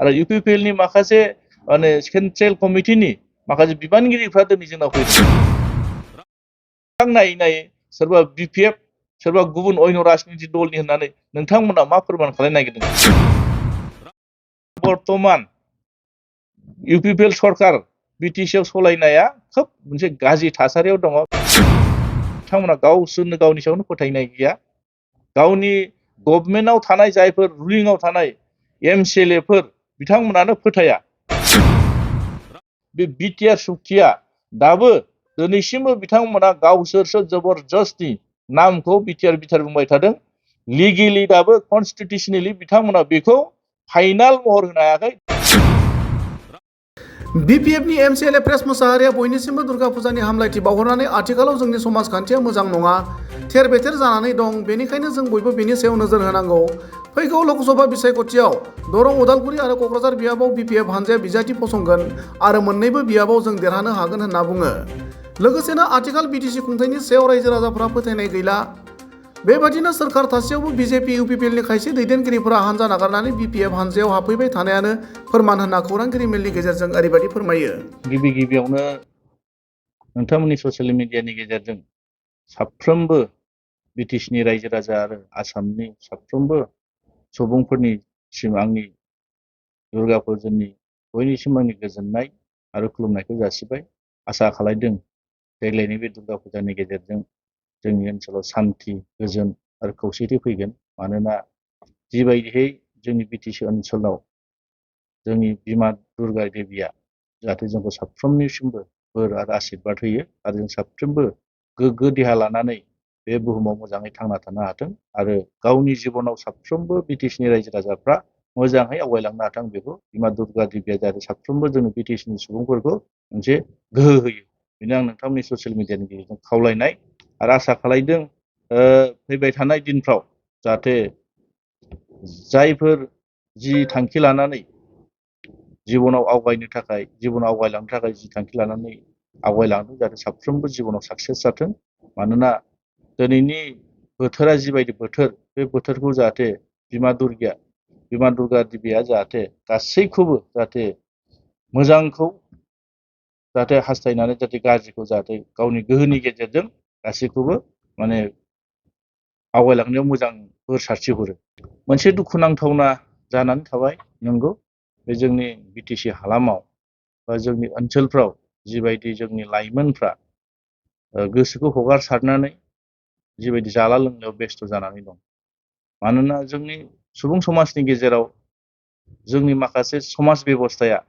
आरो इउपिपिएलनि माखासे माने सेन्ट्रेल कमिटिनि माखासे बिबानगिरिफ्रा दिनै जोंनाव फैदों नायै नायै सोरबा बिपिएफ सोरबा गुबुन अन्य राजनिति दलनि होननानै नोंथांमोना मा फोरमान खालामनो नागिरदों बर्तमान इउपिपिएल सरकार बिटिसिआव सलायनाया खोब मोनसे गाज्रि थासारियाव दङ बिथांमोना गावसोरनो गावनि सायावनो फोथायनाय गैया गावनि गभर्नमेन्टआव थानाय जायफोर रुलिंआव थानाय एमसिएलएफोर बिथांमोनानो फोथाया बे बिटिआर सुक्तिया दाबो दिनैसिमबो बिथांमोना गावसोरसो जबरदस्ति नामखौ बिटिआर बुंबाय थादों लिगेलि दाबो कन्स्टिटिउसनेलि बिथांमोना बेखौ फाइनाल महर होनो हायाखै बिपिएफनि MCLA प्रेस मोसाहारिया बयनिसिमबो दुर्गा फुजानि हामलायथि बावहरनानै आथिखालाव जोंनि समाजखान्थिया मोजां नङा थेर बेथेर जानानै दं बेनिखायनो जों बयबो बेनि सायाव नोजोर होनांगौ फैगौ लोकसभा बिसायख'थियाव दरं उदालगुरि आरो क'क्राझार बियाबाव बिपिएफ हानजाया बिजाथि फसंगोन आरो मोन्नैबो बियाबाव जों देरहानो हागोन होनना बुङो लोगोसेनो आथिखाल बिटिसि खुंथायनि सायाव रायजो राजाफोरा फोथायनाय गैला बेबादिनो सोरखार थासेयावबो बिजेपि इउपिपिएलनि खायसे दैदेनगिरिफोरा हानजा नागारनानै बिपिएफ हानजायाव हाबफैबाय थानायानो फोरमान होनना खौरांगिरि मेलनि गेजेरजों ओरैबायदि फोरमायो गिबियावनो नोंथांमोननि ससियेल मिडियानि गेजेरजों साफ्रोमबो बिटिसिनि रायजो राजा आरो आसामनि साफ्रोमबो सुबुंफोरनिसिम आंनि दुर्गा फुजानि बयनिसिम आंनि गोजोननाय आरो खुलुमनायखौ जासिबाय आसा खालामदों देग्लायनि बे दुर्गा फुजानि गेजेरजों जोंनि ओनसोलाव सान्थि गोजोन आरो खौसेथि फैगोन मानोना जिबायदियै जोंनि बिटिसि ओनसोलाव जोंनि बिमा दुर्गा देबिया जाहाथे जोंखौ साफ्रोमनिसिमबो बोर आरो आशीर्बाद होयो आरो जों साफ्रोमबो गोग्गो देहा लानानै बे बुहुमाव मोजाङै थांना थानो हाथों आरो गावनि जिबनाव साफ्रोमबो बिटिसिनि रायजो राजाफ्रा मोजाङै आवगायलांनो हाथों बेखौ बिमा दुर्गा देबिया जाहाथे साफ्रोमबो जोंनि बिटिसिनि सुबुंफोरखौ मोनसे गोहो होयो बेनो आं नोंथांमोननि ससियेल मिडियानि गेजेरजों खावलायनाय आरो आसा खालामदों फैबाय थानाय दिनफ्राव जाहाथे जायफोर जि थांखि लानानै जिबनाव आवगायलांनो थाखाय जि थांखि लानानै आवगायलांदों जाहाथे साफ्रोमबो जिबनाव साक्सेस जाथों मानोना दिनैनि बोथोरा जिबायदि बोथोर बे बोथोरखौ जाहाथे बिमा दुर्गा देबिया जाहाथे गासैखौबो जाहाथे मोजांखौ जाहाथे हास्थायनानै जाहाथे गाज्रिखौ जाहाथे गावनि गोहोनि गेजेरजों गासैखौबो माने आवगायलांनायाव मोजां बोर सारस्रिहरो मोनसे दुखुनांथावना जानानै थाबाय नंगौ बे जोंनि बिटिसि हालामाव बा जोंनि ओनसोलफ्राव जिबायदि जोंनि लाइमोनफ्रा गोसोखौ हगारसारनानै जिबायदि जाला लोंनायाव बेस्थ' जानानै दं मानोना जोंनि सुबुं समाजनि गेजेराव जोंनि माखासे समाज बेबस्थाया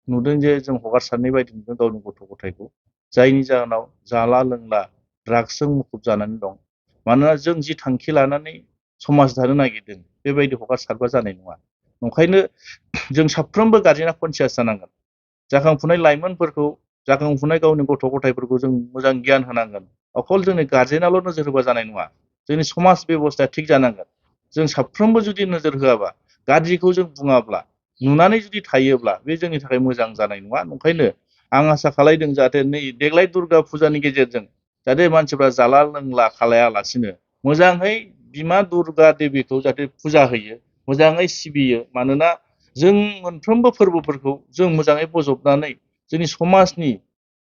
नुदों जे जों हगारसारनाय बायदि नुदों गावनि गथ' गथायखौ जायनि जाहोनाव जाला लोंला ड्राग्सजों मुखुब जानानै दं मानोना जों जि थांखि लानानै समाज दानो नागिरदों बेबायदि हगारसारबा जानाय नङा ओंखायनो जों साफ्रोमबो गार्जेना कनसियास जानांगोन जाखांफुनाय लाइमोनफोरखौ जाखांफुनाय गावनि गथ' गथायफोरखौ जों मोजां गियान होनांगोन अकल जोंनि गार्जेनाल' नोजोर होबा जानाय नङा जोंनि समाज बेबस्थाया थिग जानांगोन जों साफ्रोमबो जुदि नोजोर होआबा गाज्रिखौ जों बुङाब्ला नुनानै जुदि थायोब्ला बे जोंनि थाखाय मोजां जानाय नङा ओंखायनो आं आसा खालामदों जाहाथे नै देग्लाय दुर्गा फुजानि गेजेरजों जाहाथे मानसिफ्रा जाला लोंला खालायालासिनो मोजाङै बिमा दुर्गा देबिखौ जाहाथे फुजा होयो मोजाङै सिबियो मानोना जों मोनफ्रोमबो फोरबोफोरखौ जों मोजाङै बजबनानै जोंनि समाजनि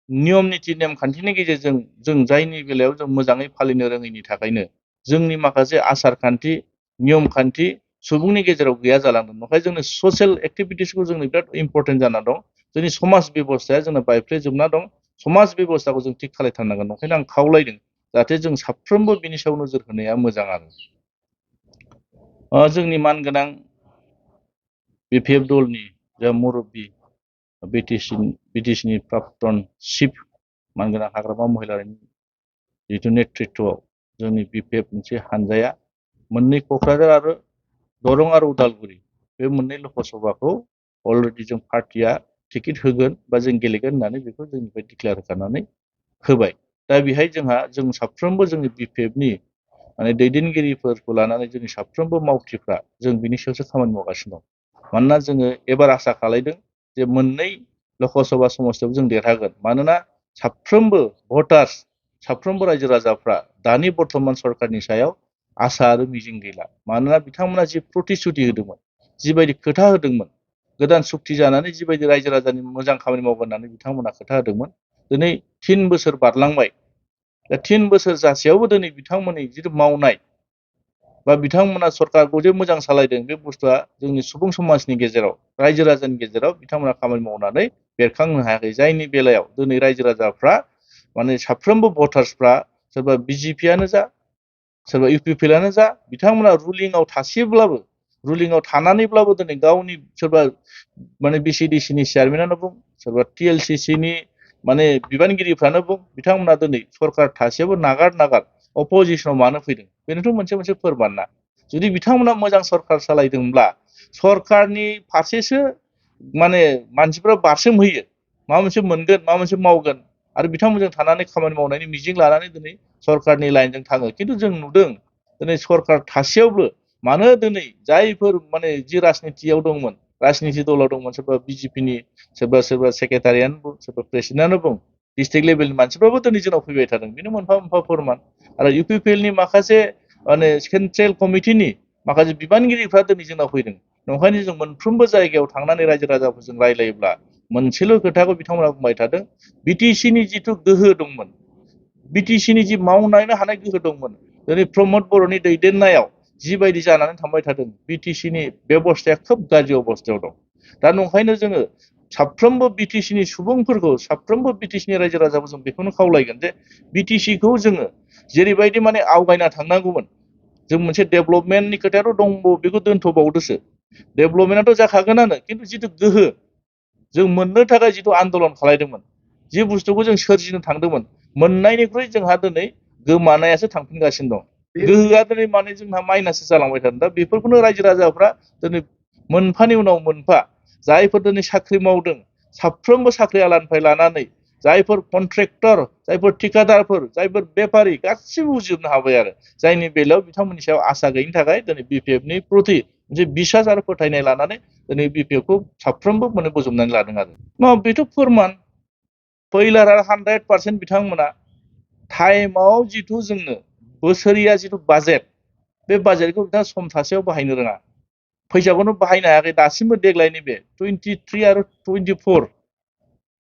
नियम निति नेमखान्थिनि गेजेरजों जों जायनि बेलायाव जों मोजाङै फालिनो रोङैनि थाखायनो जोंनि माखासे आसार खान्थि नियम खान्थि सुबुंनि गेजेराव गैया जालांदों ओंखायनो जोंनि ससियेल एक्टिभिटिसखौ जोंनो बिराद इम्परटेन्ट जाना दं जोंनि समाज बेबस्थाया जोंना बायफ्लेजोबना दं समाज बेबस्थाखौ जों थिग खालामथारनांगोन ओंखायनो आं खावलायदों जाहाथे जों साफ्रोमबो बिनि सायाव नोजोर होनाया मोजां आरो जोंनि मानगोनां बिपिएफ दलनि जा मुरब्बि बिटिसिनि प्राक्तन चिफ मानगोनां हाग्रामा महिलारिनि जिथु नेतृत्वआव जोंनि बिपिएफ मोनसे हानजाया मोननै क'क्राझार आरो दरं आरो उदालगुरि बे मोननै लकसभाखौ अलरेडि जों पार्टिया टिकेट होगोन बा जों गेलेगोन होननानै बेखौ जोंनिफ्राय डिक्लेयार होखानानै होबाय दा बेहाय जों साफ्रोमबो जोंनि बिपिएफनि माने दैदेनगिरिफोरखौ लानानै जोंनि साफ्रोमबो मावथिफ्रा जों बिनि सायावसो खामानि मावगासिनो दं मानोना जोङो एबार आसा खालामदों जे मोननै लकसभा समस्तियाव जों देरहागोन मानोना साफ्रोमबो भटार्स साफ्रोमबो रायजो राजाफ्रा दानि बर्तमान सरकारनि सायाव आसा आरो मिजिं गैला मानोना बिथांमोना जि प्रतिश्रुति होदोंमोन जिबायदि खोथा होदोंमोन गोदान सुक्ति जानानै जिबायदि रायजो राजानि मोजां खामानि मावगोन होननानै बिथांमोना खोथा होदोंमोन दिनै 3 बोसोर बारलांबाय दा 3 बोसोर जासेयावबो दिनै बिथांमोननि जिथु मावनाय बा बिथांमोना सरकारखौ जे मोजां सालायदों बे बुस्थुआ जोंनि सुबुं समाजनि गेजेराव रायजो राजानि गेजेराव बिथांमोना खामानि मावनानै बेरखांनो हायाखै जायनि बेलायाव दिनै रायजो राजाफ्रा माने साफ्रोमबो भटार्सफ्रा सोरबा बिजेपियानो जा सोरबा इउपिपिएलआनो जा बिथांमोना रुलिंआव थासेब्लाबो रुलिंआव थानानैब्लाबो दिनै गावनि सोरबा माने बिसिडिसिनि चेयारमेनानो बुं सोरबा टिएलसिसिनि माने बिबानगिरिफ्रानो बुं बिथांमोना दिनै सरकार थासेयावबो नागार अपोजिशनाव मानो फैदों बेनोथ' मोनसे फोरमान ना जुदि बिथांमोना मोजां सरकार सालायदोंब्ला सरकारनि फारसेसो माने मानसिफ्रा बारसोम होयो माबा मोनसे मोनगोन माबा मोनसे मावगोन आरो बिथांमोनजों थानानै खामानि मावनायनि मिजिं लानानै दिनै सरकारनि लाइनजों थाङो खिन्थु जों नुदों दिनै सरकार थासेयावबो मानो दिनै जायफोर माने जि राजनितियाव दंमोन राजनिति दलाव दंमोन सोरबा बिजेपिनि सोरबा सेक्रेटारियानो बुं सोरबा प्रेसिडेन्टआनो बुं डिस्ट्रिक्ट लेभेलनि मानसिफ्राबो दिनै जोंनाव फैबाय थादों बेनो मोनफा फोरमान आरो इउपिपिएलनि माखासे माने सेन्ट्रेल कमिटिनि माखासे बिबानगिरिफ्रा दिनै जोंनाव फैदों नंखायनो जों मोनफ्रोमबो जायगायाव थांनानै रायजो राजाफोरजों रायलायोब्ला मोनसेल' खोथाखौ बिथांमोना बुंबाय थादों बिटिसिनि जिथु गोहो दंमोन बिटिसिनि जि मावनो हानाय गोहो दंमोन दिनै प्रमद बर'नि दैदेननायाव जिबायदि जानानै थांबाय थादों बिटिसिनि बेबस्थाया खोब गाज्रि अबस्थायाव दं दा नंखायनो जोङो साफ्रोमबो बिटिसिनि सुबुंफोरखौ साफ्रोमबो बिटिसिनि रायजो राजाफोरखौ जों बेखौनो खावलायगोन जे बिटिसिखौ जोङो जेरैबायदि माने आवगायना थांनांगौमोन जों मोनसे डेभलपमेन्टनि खोथायाथ' दंबावो बेखौ दोनथ'बावदोसो डेभलपमेन्टआथ' जाखागोनानो खिन्थु जिथु गोहो जों मोननो थाखाय जिथु आन्दलन खालायदोंमोन जि बुस्थुखौ जों सोरजिनो थांदोंमोन मोननायनिख्रुइ जोंहा दिनै गोमानायासो थांफिनगासिनो दं गोहोआ दिनै माने जोंहा माइनाससो जालांबाय थादों दा बेफोरखौनो रायजो राजाफ्रा दिनै मोनफानि उनाव मोनफा जायफोर दिनै साख्रि मावदों साफ्रोमबो साख्रि आलानिफ्राय लानानै जायफोर कन्ट्रेक्टर जायफोर ठिकादारफोर जायफोर बेफारि गासिबो बुजिजोबनो हाबाय आरो जायनि बेलायाव बिथांमोननि सायाव आसा गैयिनि थाखाय दिनै बिपिएफनि प्रति मोनसे बिसास आरो फोथायनाय लानानै दिनै बिपिएफखौ साफ्रोमबो माने बोजबनानै लादों आरो बेथ' फोरमान फैलार आरो 100% बिथांमोना टाइमाव जिथु जोंनो बोसोरिया जिथु बाजेट बे बाजेटखौ बिथाङा सम थासेयाव बाहायनो रोङा फैसाखौनो बाहायनो हायाखै दासिमबो देग्लायनि बे 23 आरो 24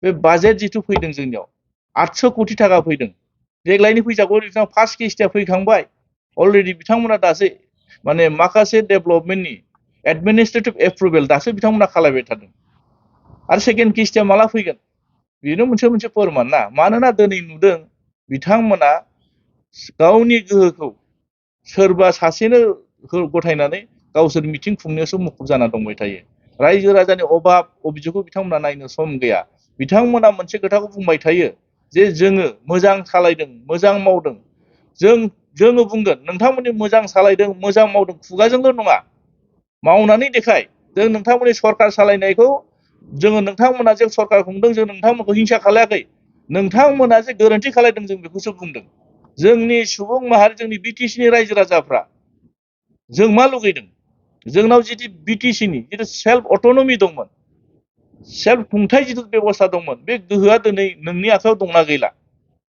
बे बाजेट जिथु फैदों जोंनियाव 800 कोटि थाखा फैदों देग्लायनि फैसाखौ बिथाङा फार्स्ट किस्तिया फैखांबाय अलरेडि बिथांमोना दासो माने माखासे डेभलपमेन्टनि एडमिनिस्ट्रेटिभ एप्रुभेल दासो बिथांमोना खालामबाय थादों आरो सेकेन्ड किस्तिया माला फैगोन बेनो मोनसे फोरमान ना मानोना दिनै नुदों बिथांमोना गावनि गोहोखौ सोरबा सासेनो गथायनानै गावसोर मिटिं खुंनायावसो मुखुब जाना दंबाय थायो रायजो राजानि अभाब अभियोगखौ बिथांमोना नायनो सम गैया बिथांमोना मोनसे खोथाखौ बुंबाय थायो जे जोङो मोजां सालायदों मोजां मावदों जोङो बुंगोन नोंथांमोननि मोजां सालायदों मोजां मावदों खुगाजोंल' नङा मावनानै देखाय जों नोंथांमोननि सरकार सालायनायखौ जोङो नोंथांमोना जे सरकार खुंदों जों नोंथांमोनखौ हिंसा खालायाखै नोंथांमोना जे गोरोन्थि खालायदों जों बेखौसो बुंदों जोंनि सुबुं माहारि जोंनि बिटिसिनि रायजो राजाफ्रा जों मा लुगैदों जोंनाव जितु बिटिसिनि जितु सेल्फ अट'नमि दंमोन सेल्फ खुंथाय जितु बेबस्था दंमोन बे गोहोआ दिनै नोंनि आखायाव दंना गैला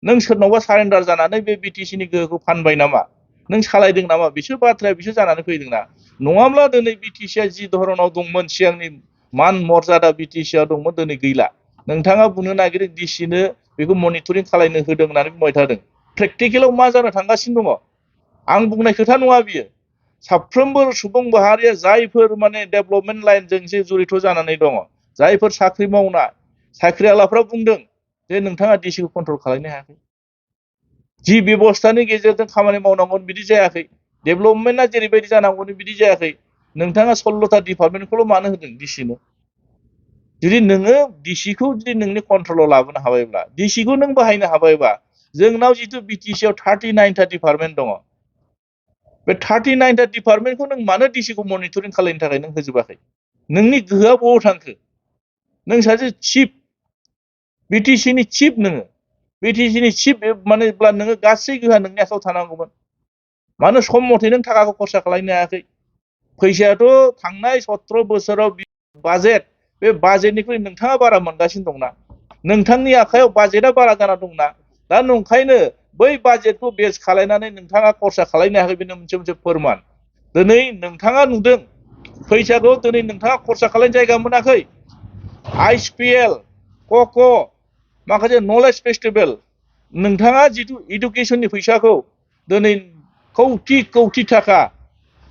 नों सोरनावबा सारेन्डार जानानै बे बिटिसिनि गोहोखौ फानबाय नामा नों सालायदों नामा बिसोर बाथ्राया बिसोर जानानै फैदोंना नङाब्ला दिनै बिटिसिया जि धरनाव दंमोन सिगांनि मान मर्यादा बिटिसिया दंमोन दिनै गैला नोंथाङा बुंनो नागिरो डिसिनो बेखौ मनिटरिं खालायनो होदों होननानै बुंबाय थादों प्रेक्टिकेलाव मा जानो थांगासिनो दङ आं बुंनाय खोथा नङा बियो साफ्रोमबो सुबुं माहारिया जायफोर माने डेभलपमेन्ट लाइनजों जे जड़ित जानानै दङ जायफोर साख्रि मावनाय साख्रिआवलाफ्रा बुंदों जे नोंथाङा डिसिखौ कन्ट्रल खालामनो हायाखै जि बेबस्थानि गेजेरजों खामानि मावनांगौन बिदि जायाखै डेभलपमेन्टआ जेरैबायदि जानांगौन बिदि जायाखै नोंथाङा 16टा डिपार्टमेन्टखौल' मानो होदों डिसिनो जुदि नोङो डिसिखौ जुदि नोंनि कन्ट्रलाव लाबोनो हाबायब्ला डिसिखौ नों बाहायनो हाबायबा जोंनाव जितु बिटिसिआव 39टा डिपार्टमेन्ट दङ बे 39टा डिपार्टमेन्टखौ नों मानो डिसिखौ मनिटरिं खालामनो थाखाय नों होजोबाखै नोंनि गोहोआ बबाव थांखो नों सासे चिफ बिटिसिनि चिफ नोङो बिटिसिनि चिफ मानेब्ला नोङो गासै गोहोआ नोंनि आखायाव थानांगौमोन मानो सम मथे नों थाखाखौ खरसा खालामनो हायाखै फैसायाथ' थांनाय 17 बोसोराव बाजेट बे बाजेटनिख्रुइ नोंथाङा बारा मोनगासिनो दंना नोंथांनि आखायाव बाजेटआ बारा जाना दंना दा नंखायनो बै बाजेटखौ बेस खालायनानै नोंथाङा खरसा खालामनो हायाखै बेनो मोनसे फोरमान दिनै नोंथाङा नुदों फैसाखौ दिनै नोंथाङा खरसा खालामनो जायगा मोनाखै ISPL कक' माखासे नलेज फेस्टिभेल नोंथाङा जिथु इडुकेसननि फैसाखौ दिनै कौटि कौटि थाखा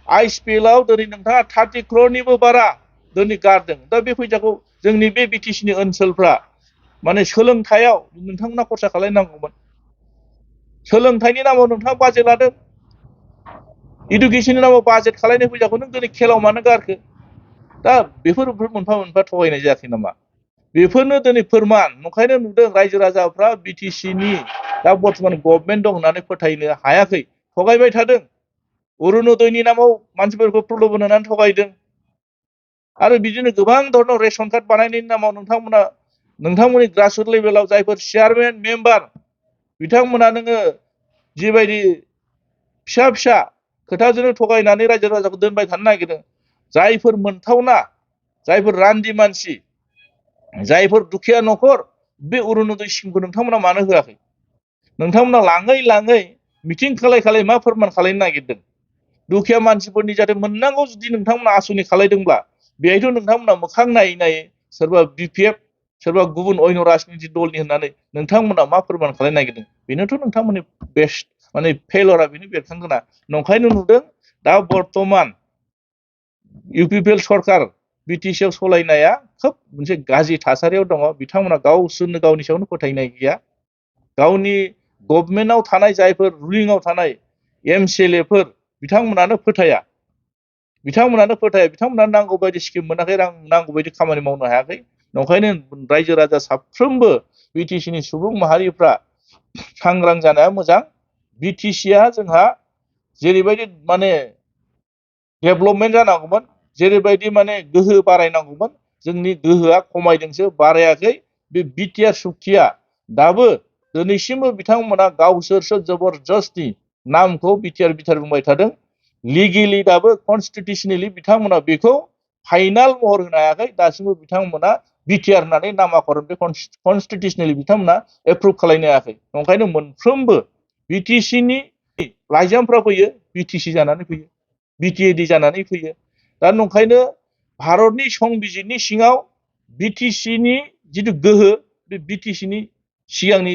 ISPL आव दिनै नोंथाङा 30 crore बारा दिनै गारदों दा बे फैसाखौ जोंनि बे BTCनि ओनसोलफ्रा माने सोलोंथायाव नोंथांमोना खरसा खालामनांगौमोन सोलोंथाइनि नामाव नोंथाङा बाजेट लादों इडुकेसननि नामाव बाजेट खालामनाय फैसाखौ नों दिनै खेलाव मानो गारखो दा बेफोर मोनफा मोनफा थगायनाय जायाखै नामा बेफोरनो दिनै फोरमान नंखायनो नुदों रायजो राजाफ्रा BTCनि दा बर्तमान गभर्नमेन्ट दं होननानै फोथायनो हायाखै थगायबाय थादों अरुणोदयनि नामाव मानसिफोरखौ प्रलोभन होनानै थगायदों आरो बिदिनो गोबां धरनाव रेशन कार्ड बानायनायनि नामाव नोंथांमोननि ग्रासरुट लेभेलाव जायफोर चेयारमेन मेम्बार बिथांमोना नोङो जिबायदि फिसा फिसा खोथाजोंनो थगायनानै रायजो राजाखौ दोनबाय थानो नागिरदों जायफोर मोनथावना जायफोर रान्दि मानसि जायफोर दुखिया न'खर बे अरुणोदय स्किमखौ नोंथांमोना मानो होआखै नोंथांमोना लाङै लाङै मिटिं खालाय मा फोरमान खालामनो नागिरदों दुखिया मानसिफोरनि जाहाथे मोननांगौ जुदि नोंथांमोना आसनि खालायदोंब्ला बेहायथ' नोंथांमोना मोखां नायै नायै सोरबा BPF सोरबा गुबुन अन्य राजनिति दलनि होननानै नोंथांमोना मा फोरमान खालामनो नागिरदों बेनोथ' नोंथांमोननि बेस्ट माने फेलरा बेनो बेरखांगोना नंखायनो नुदों दा बर्तमान UPPL सरकार BTC आव सलायनाया खोब मोनसे गाज्रि थासारियाव दङ बिथांमोना गावसोरनो गावनि सायावनो फोथायनाय गैया गावनि गभर्नमेन्टआव थानाय जायफोर रुलिंआव थानाय MCLA फोर बिथांमोनानो फोथाया बिथांमोना नांगौ बायदि स्किम मोनाखै नांगौ बायदि खामानि मावनो हायाखै नंखायनो रायजो राजा साफ्रोमबो BTCनि सुबुं माहारिफ्रा सांग्रां जानाया मोजां BTCआ जोंहा जेरैबायदि माने डेभलपमेन्ट जानांगौमोन जेरैबायदि माने गोहो बारायनांगौमोन जोंनि गोहोआ खमायदोंसो बारायाखै बे बिटिआर सुक्तिया दाबो दिनैसिमबो बिथांमोना गावसोरसो जबरदस्ति नामखौ बिटिआर बुंबाय थादों लिगेलि दाबो कनस्टिटिउसनेलि बिथांमोना बेखौ फाइनाल महर होनो हायाखै दासिमबो बिथांमोना बिटिआर होननानै नामाकरण बे कनस्टिटिउसनेलि बिथांमोना एप्रुभ खालामनो हायाखै ओंखायनो मोनफ्रोमबो BTCनि लाइजामफ्रा फैयो BTC जानानै फैयो BTAD जानानै फैयो दा नंखायनो भारतनि संबिजिरनि सिङाव BTCनि जिथु गोहो बे BTCनि सिगांनि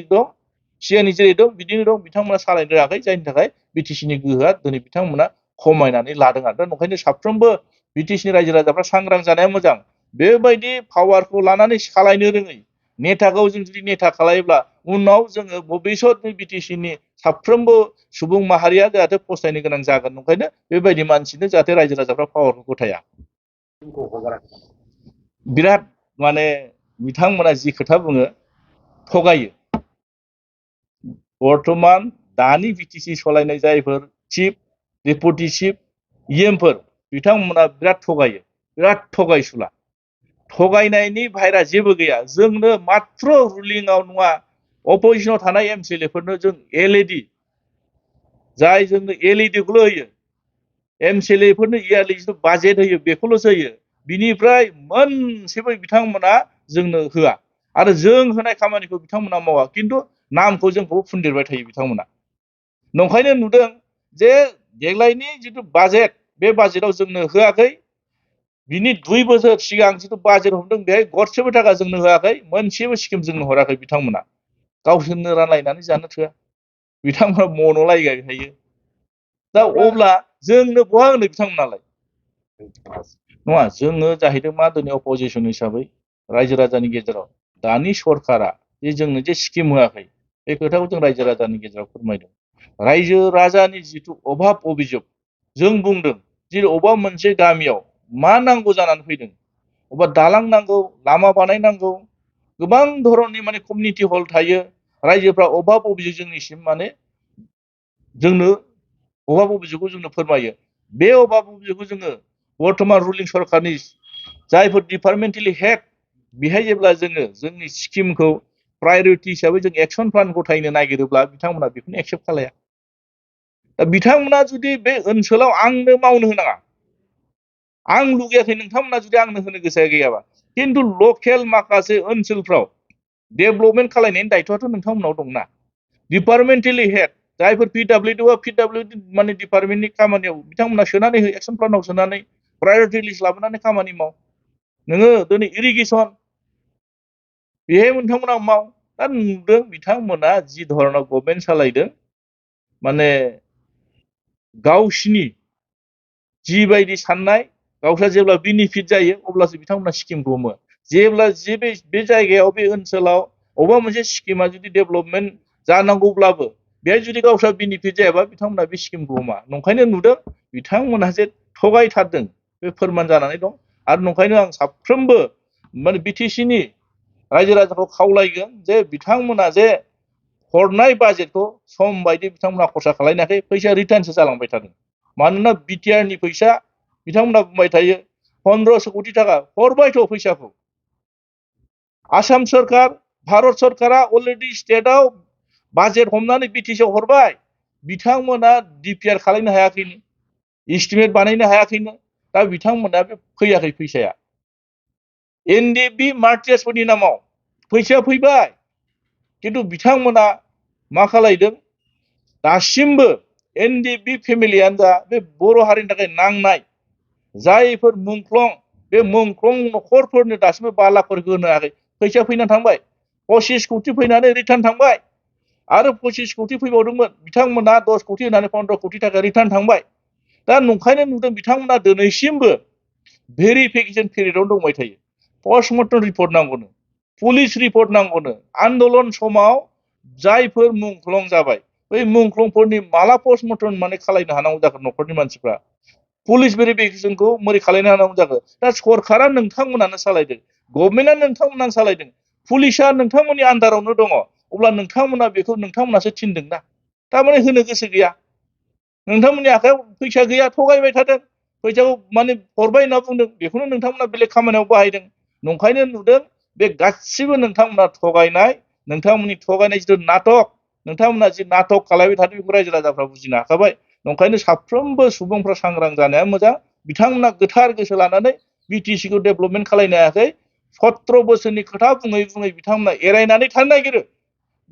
जेरै दं बिदिनो दं बिथांमोना सालायनो रोङाखै जायनि थाखाय BTCनि गोहोआ दिनै बिथांमोना खमायनानै लादों आरो दा नंखायनो साफ्रोमबो BTCनि रायजो राजाफ्रा सांग्रां जानाया मोजां बेबायदि पावारखौ लानानै सालायनो रोङै नेताखौ जों जुदि नेता खालायोब्ला उनाव जोङो भबिष्यत BTCनि साफ्रोमबो सुबुं माहारिया जाहाथे फस्थायनो गोनां जागोन ओंखायनो बेबायदि मानसिनो जाहाथे रायजो राजाफ्रा पावारखौ गथाया बिराद माने बिथांमोना जि खोथा बुङो थगायो बर्तमान दानि BTC सलायनाय जायफोर चिफ डेपुटि चिफ EMफोर बिथांमोना बिराद थगायो बिराद थगायसुला थगायनायनि बाहेरा जेबो गैया जोंनो मात्र रुलिंआव नङा अपोजिशनाव थानाय MCLA फोरनो जों LED जाय जोंनो LED खौल' होयो MCLA फोरनो इयारलि जिथु बाजेट होयो बेखौल'सो होयो बिनिफ्राय मोनसेबो बिथांमोना जोंनो होआ आरो जों होनाय खामानिखौ बिथांमोना मावा खिन्थु नामखौ जोंखौ फुनदेरबाय थायो बिथांमोना नंखायनो नुदों जे देग्लायनि जिथु बाजेट बे बाजेटाव जोंनो होआखै बिनि 2 बोसोर सिगां जिथु बाजेट हमदों बेहाय गरसेबो थाखा जोंनो होआखै मोनसेबो स्किम जोंनो हराखै बिथांमोना गावसोरनो रानलायनानै जानो थोआ बिथांमोना मन'लायगाय थायो दा अब्ला जोंनो बहा होनो बिथांमोनालाय नङा जोङो जाहैदों मा दिनै अपोजिशन हिसाबै रायजो राजानि गेजेराव दानि सरकारा जे जोंनो जे स्किम होआखै बे खोथाखौ जों रायजो राजानि गेजेराव फोरमायदों रायजो राजानि जिथु अभाब अभियोग जों बुंदों जे अबा मोनसे गामियाव मा नांगौ जानानै फैदों अबा दालां नांगौ लामा बानायनांगौ गोबां धरननि माने कमिउनिटि हल थायो रायजोफ्रा अभाब अभियोग जोंनिसिम माने जोंनो अभाब अभियोगखौ जोंनो फोरमायो बे अभाब अभियोगखौ जोङो बर्तमान रुलिं सरकारनि जायफोर डिपार्टमेन्टेलि हेड बेहाय जेब्ला जोङो जोंनि स्किमखौ प्रायरिटि हिसाबै जों एक्सन प्लान गथायनो नागिरोब्ला बिथांमोना बेखौनो एक्सेप्ट खालाया दा बिथांमोना जुदि बे ओनसोलाव आंनो मावनो होनाङा आं लुगैयाखै नोंथांमोना जुदि आंनो होनो गोसो गैयाबा खिन्थु लकेल माखासे ओनसोलफ्राव डेभलपमेन्ट खालायनायनि दायित्वआथ' नोंथांमोनाव दंना डिपार्टमेन्टेलि हेड जायफोर PWD माने डिपार्टमेन्टनि खामानियाव बिथांमोना सोनानै हो एक्सन प्लानाव सोनानै प्रायोरिटि लिस्ट लाबोनानै खामानि माव नोङो दिनै इरिगेसन बेहाय नोंथांमोना माव दा नुदों बिथांमोना जि धरनाव गभर्नमेन्ट सालायदों माने गावसिनि जिबायदि साननाय गावस्रा जेब्ला बेनिफिट जायो अब्लासो बिथांमोना स्किमखौ हमो जेब्ला जे बे जायगायाव बे ओनसोलाव अबेबा मोनसे स्किमा जुदि डेभेलपमेन्ट जानांगौब्लाबो बेहाय जुदि गावस्रा बेनिफिट जायाबा बिथांमोना बे स्किमखौ हमा नंखायनो नुदों बिथांमोनहा जे थगायथारदों बे फोरमान जानानै दं आरो नंखायनो आं साफ्रोमबो माने बिटिसिनि रायजो राजाखौ खावलायगोन जे बिथांमोना जे हरनाय बाजेटखौ सम बायदि बिथांमोना खरसा खालायनायाखै फैसा रिटार्नसो जालांबाय थादों मानोना बिटिआरनि फैसा बिथांमोना बुंबाय थायो 1500 कोटी टाका हरबायथ' फैसाखौ आसाम सरकार भारत सरकारा अलरेडि स्टेटआव बाजेट हमनानै बिटिसिआव हरबाय बिथांमोना डिपिआर खालामनो हायाखैनो एस्टिमेट बानायनो हायाखैनो दा बिथांमोना बे फैयाखै फैसाया एनडिएफबि मार्टियार्सफोरनि नामाव फैसा फैबाय किन्तु बिथांमोना मा खालायदों दासिमबो एनडिएफबि फेमिलियानो जा बे बर' हारिनि थाखाय नांनाय जायफोर मुंख्लं बे मुंख्लं नखरफोरनो दासिमबो बालाफोरखौ होनो हायाखै फैसा फैनानै थांबाय 25 कोटी फैनानै रिटार्न थांबाय आरो 25 कोटी फैबावदोंमोन बिथांमोना 10 कोटी होनानै 15 कोटी टाका रिटार्न थांबाय दा नंखायनो नुदों बिथांमोना दिनैसिमबो भेरिफिकेसन पिरियडआव दंबाय थायो पस्टमर्टम रिपर्ट नांगौनो पुलिस रिपर्ट नांगौनो आन्दोलन समाव जायफोर मुंख्लं जाबाय बै मुंख्लंफोरनि माला पस्टमर्टम माने खालायनो हानांगौ जाखो नखरनि मानसिफ्रा पुलिस भेरिफिकेसनखौ मोरै खालायनो हानांगौ जाखो दा सरकारा नोंथांमोनानो सालायदों गभर्नमेन्टआ नोंथांमोनानो सालायदों पुलिसआ नोंथांमोननि आन्दारावनो दङ अब्ला नोंथांमोना बेखौ नोंथांमोनासो थिनदोंना थारमाने होनो गोसो गैया नोंथांमोननि आखायाव फैसा गैया थगायबाय थादों फैसाखौ माने हरबाय होनना बुंदों बेखौनो नोंथांमोना बेलेग खामानियाव बाहायदों नंखायनो नुदों बे गासिबो नोंथांमोना थगायनाय नोंथांमोननि थगायनाय जिथु नाटक नोंथांमोना जि नाटक खालायबाय थादों बेखौ रायजो राजाफ्रा बुजिनो हाखाबाय नंखायनो साफ्रोमबो सुबुंफ्रा सांग्रां जानाया मोजां बिथांमोना गोथार गोसो लानानै बिटिसिखौ डेभेलपमेन्ट खालायनो हायाखै 17 बोसोरनि खोथा बुङै बुङै बिथांमोना एरायनानै थानो नागिरो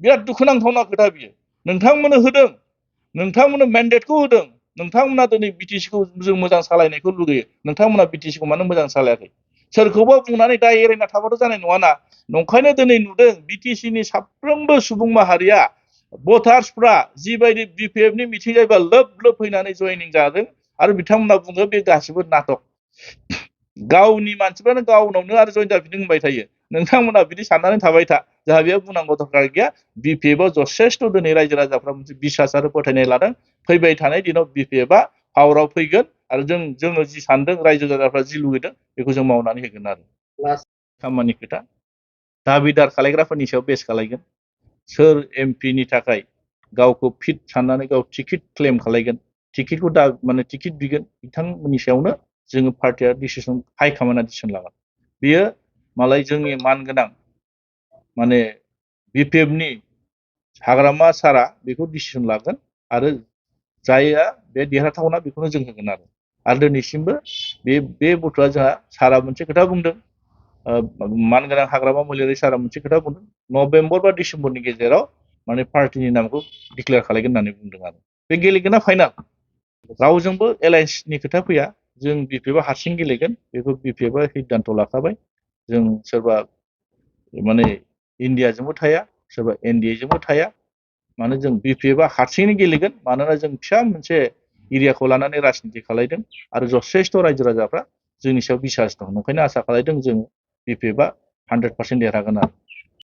बिराद दुखुनांथावना खोथा बियो नोंथांमोननो होदों नोंथांमोननो मेन्डेटखौ होदों नोंथांमोना दिनै बिटिसिखौ जों मोजां सालायनायखौ लुगैयो नोंथांमोना बिटिसिखौ मानो मोजां सालायाखै सोरखौबा बुंनानै दा एरायना थाबाथ' जानाय नङाना नंखायनो दिनै नुदों बिटिसिनि साफ्रोमबो सुबुं माहारिया भटार्सफ्रा जिबायदि बिपिएफनि मिटिं जायोबा लोब लोब फैनानै जयनिं जादों आरो बिथांमोना बुङो बे गासिबो नाटक गावनि मानसिफ्रानो गावनावनो आरो जयन जाफिनदों होनबाय थायो नोंथांमोना बिदि साननानै थाबाय था जोंहा बेयाव बुंनांगौ दरकार गैया बिपिएफआव जथेस्थ' दिनै रायजो राजाफ्रा मोनसे बिसास आरो फोथायनाय लादों फैबाय थानाय दिनाव बिपिएफआ पावाराव फैगोन आरो जोङो जि सानदों रायजो राजाफ्रा जि लुगैदों बेखौ जों मावनानै होगोन आरो खामानि खोथा दाबिदार खालायग्राफोरनि सायाव बेस खालायगोन सोर एमपिनि थाखाय गावखौ फिट साननानै गाव टिकेट क्लेम खालायगोन टिकेटखौ दा माने टिकेट बिगोन बिथांमोननि सायावनो जोङो पार्टिया डिसिसन हाइकमान्डआ डिसिसन लागोन बेयो मालाय जोंनि मानगोनां माने बिपिएफनि हाग्रामा सारा बेखौ डिसिसन लागोन आरो जायआ बे देरहाथावना बेखौनो जों होगोन आरो दिनैसिमबो बे बुथुआ जोंहा सारा मोनसे खोथा बुंदों मानगोनां हाग्रामा मुलियारि सारा मोनसे खोथा बुंदों नभेम्बर बा डिसेम्बरनि गेजेराव माने पार्टिनि नामखौ डिक्लेयार खालायगोन होननानै बुंदों आरो बे गेलेगोना फाइनाल रावजोंबो एलायन्सनि खोथा फैया जों बिपिएफआ हारसिं गेलेगोन बेखौ बिपिएफआ सिद्धान्त लाखाबाय जों सोरबा माने इन्डियाजोंबो थाया सोरबा एनडिएजोंबो थाया माने जों बिपिएफआ हारसिङैनो गेलेगोन मानोना जों फिसा मोनसे एरियाखौ लानानै राजनिति खालायदों आरो जथेस्थ' रायजो राजाफ्रा जोंनि सायाव बिसास दं ओंखायनो आसा खालायदों जों बिपिएफआ 100% देरहागोन आरो